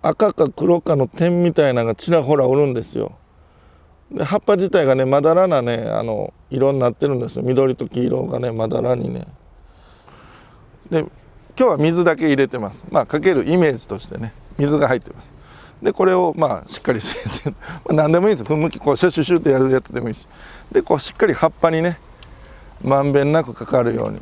赤か黒かの点みたいなのがちらほらおるんですよ。で葉っぱ自体がねまだらなね色になってるんですよ。緑と黄色がねまだらにね。で今日は水だけ入れてます。かけるイメージとしてね水が入ってます。でこれをしっかり何でもいいです。噴霧器こうシュシュシュってやるやつでもいいし、でこうしっかり葉っぱにねまんべんなくかかるように。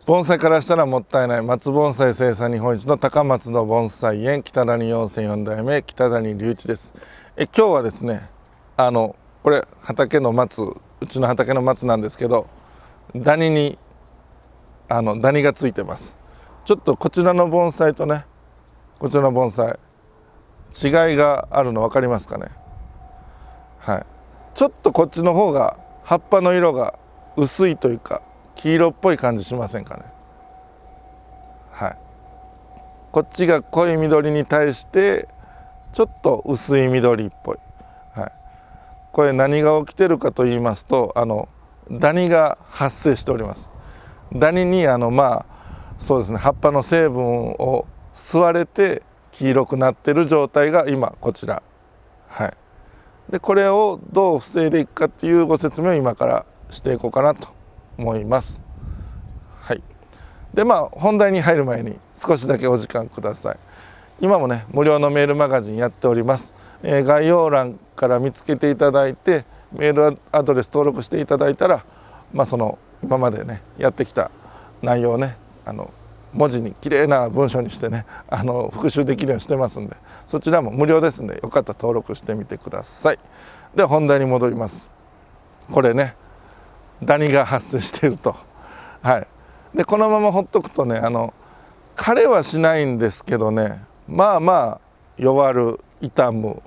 盆栽からしたらもったいない松盆栽生産日本一の高松の盆栽園北谷養成4代目北谷隆一です。今日はですねこれ畑の松、うちの畑の松なんですけど、ダニにダニがついてます。ちょっとこちらの盆栽とねこちらの盆栽違いがあるの分かりますかね。はい、ちょっとこっちの方が葉っぱの色が薄いというか黄色っぽい感じしませんかね。はい、こっちが濃い緑に対してちょっと薄い緑っぽい。はい、これ何が起きてるかと言いますとダニが発生しております。ダニにそうですね葉っぱの成分を吸われて黄色くなってる状態が今こちら。はい、でこれをどう防いでいくかっていうご説明を今からしていこうかなと思います。はい、で本題に入る前に少しだけお時間ください。今もね無料のメールマガジンやっております。概要欄から見つけていただいてメールアドレス登録していただいたらその今までねやってきた内容をね文字にきれいな文章にしてね復習できるようにしてますんで、そちらも無料ですんでよかったら登録してみてください。では本題に戻ります。これねダニが発生していると。はい、でこのままほっとくとね枯れはしないんですけどね弱る傷む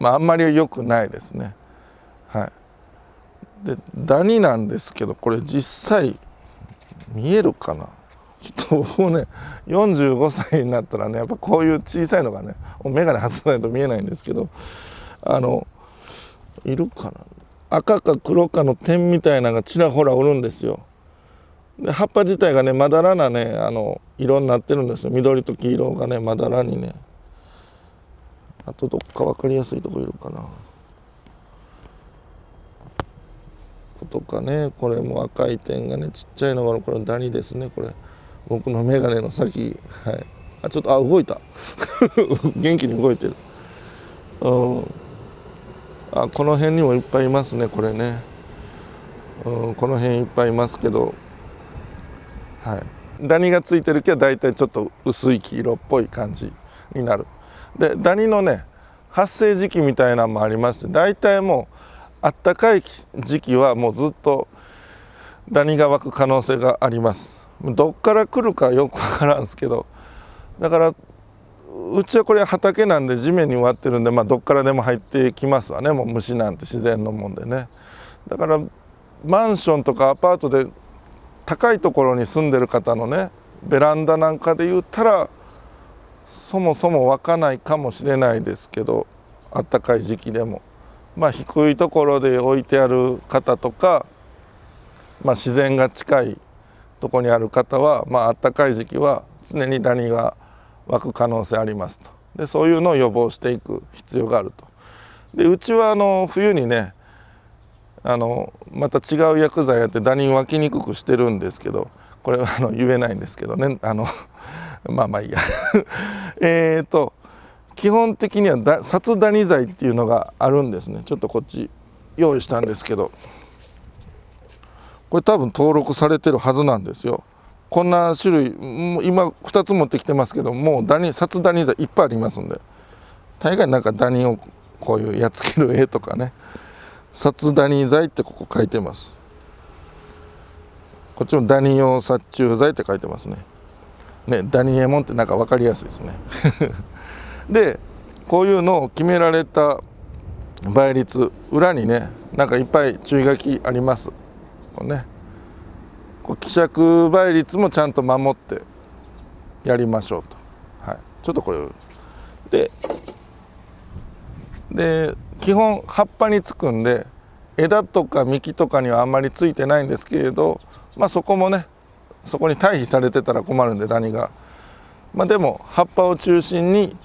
あんまり良くないですね。はい、でダニなんですけどこれ実際見えるかな。ちょっと僕もね45歳になったらねやっぱこういう小さいのがね眼鏡外さないと見えないんですけどいるかな。赤か黒かの点みたいなのがちらほらおるんですよ。で葉っぱ自体がねまだらなね色になってるんですよ。緑と黄色がねまだらにね。あとどっか分かりやすいとこいるかな。とかねこれも赤い点がねちっちゃいのがこれダニですね。これ僕の眼鏡の先。はい、ちょっと動いた元気に動いてる。この辺にもいっぱいいますねこれね。この辺いっぱいいますけど、はい、ダニがついてる木はだいたいちょっと薄い黄色っぽい感じになる。でダニのね発生時期みたいなのもありまして、だいたいもうあったかい時期はもうずっとダニが湧く可能性があります。どっから来るかよくわからんですけど、だからうちはこれ畑なんで地面に植わってるんでどっからでも入ってきますわね。もう虫なんて自然のもんでね。だからマンションとかアパートで高いところに住んでる方のねベランダなんかで言ったらそもそも湧かないかもしれないですけど、あったかい時期でも低いところで置いてある方とか、自然が近いところにある方はあったかい時期は常にダニが湧く可能性ありますと。でそういうのを予防していく必要があると。でうちは冬にねまた違う薬剤やってダニ湧きにくくしてるんですけど、これは言えないんですけどねいいや基本的には殺ダニ剤っていうのがあるんですね。ちょっとこっち用意したんですけど、これ多分登録されてるはずなんですよ。こんな種類今2つ持ってきてますけど、もう殺ダニ剤いっぱいありますんで、大概なんかダニをこういうやっつける絵とかね、殺ダニ剤ってここ書いてます。こっちもダニ用殺虫剤って書いてますね。ダニエモンってなんか分かりやすいですねでこういうのを決められた倍率裏にねなんかいっぱい注意書きありますね。希釈倍率もちゃんと守ってやりましょうと。はい、ちょっとこれで基本葉っぱにつくんで枝とか幹とかにはあんまりついてないんですけれど、そこもねそこに退避されてたら困るんでダニがでも葉っぱを中心に、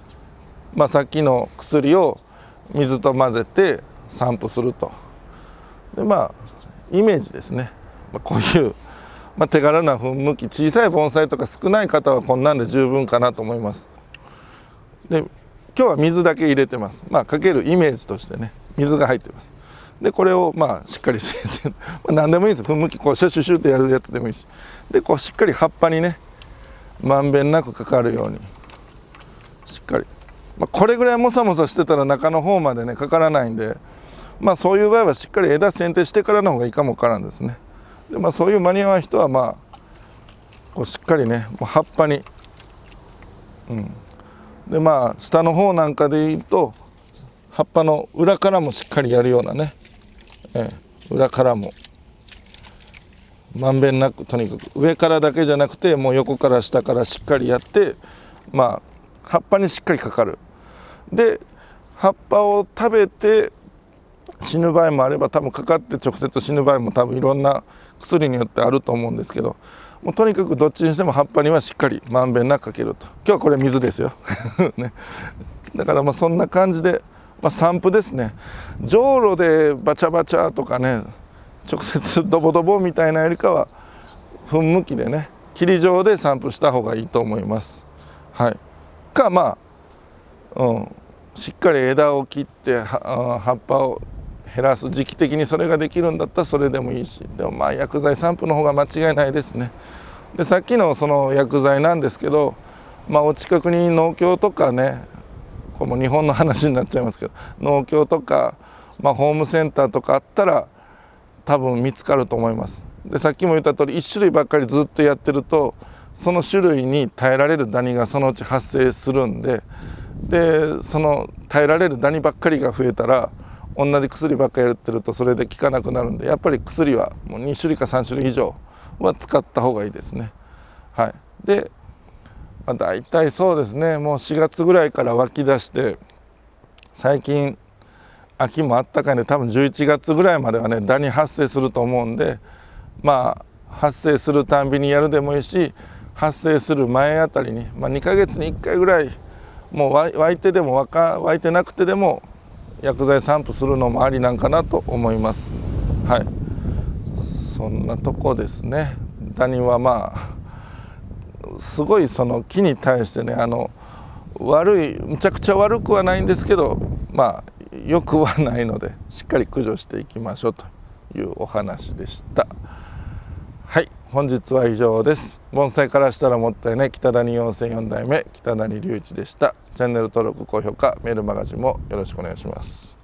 さっきの薬を水と混ぜて散布すると。でイメージですね、こういう、手軽な噴霧器、小さい盆栽とか少ない方はこんなんで十分かなと思います。で今日は水だけ入れてます。かけるイメージとしてね、水が入ってます。でこれをしっかりして何でもいいです。噴霧器こうシュシュシュってやるやつでもいいし、でこうしっかり葉っぱにねまんべんなくかかるようにしっかり、これぐらいモサモサしてたら中の方までねかからないんで、そういう場合はしっかり枝剪定してからの方がいいかもわからんですね。でそういう間に合わん人はこうしっかりねもう葉っぱに、で下の方なんかで言うと葉っぱの裏からもしっかりやるようなね、裏からもまんべんなく、とにかく上からだけじゃなくてもう横から下からしっかりやって、葉っぱにしっかりかかる。で葉っぱを食べて死ぬ場合もあれば、多分かかって直接死ぬ場合も多分いろんな薬によってあると思うんですけど、もうとにかくどっちにしても葉っぱにはしっかりまんべんなくかけると。今日はこれ水ですよ、ね、だからそんな感じで、散布ですね。じょうろでバチャバチャとかね直接ドボドボみたいなよりかは噴霧器でね霧状で散布した方がいいと思います。はい、かしっかり枝を切って葉っぱを減らす、時期的にそれができるんだったらそれでもいいし、でも薬剤散布の方が間違いないですね。でさっきのその薬剤なんですけど、お近くに農協とかね、これも日本の話になっちゃいますけど、農協とか、ホームセンターとかあったら多分見つかると思います。でさっきも言った通り1種類ばっかりずっとやってるとその種類に耐えられるダニがそのうち発生するんで、その耐えられるダニばっかりが増えたら同じ薬ばっかりやってるとそれで効かなくなるんで、やっぱり薬はもう2種類か3種類以上は使った方がいいですね。はい、で、大体そうですね、もう4月ぐらいから湧き出して、最近秋もあったかいんで多分11月ぐらいまではねダニ発生すると思うんで、発生するたんびにやるでもいいし、発生する前あたりに、2ヶ月に1回ぐらいもう湧いてでも湧いてなくてでも薬剤散布するのもありなんかなと思います。はい、そんなとこですね。ダニはすごいその木に対してねむちゃくちゃ悪くはないんですけど、よくはないのでしっかり駆除していきましょうというお話でした。はい、本日は以上です。盆栽からしたらもったいない北谷4世4代目北谷隆一でした。チャンネル登録、高評価、メールマガジンもよろしくお願いします。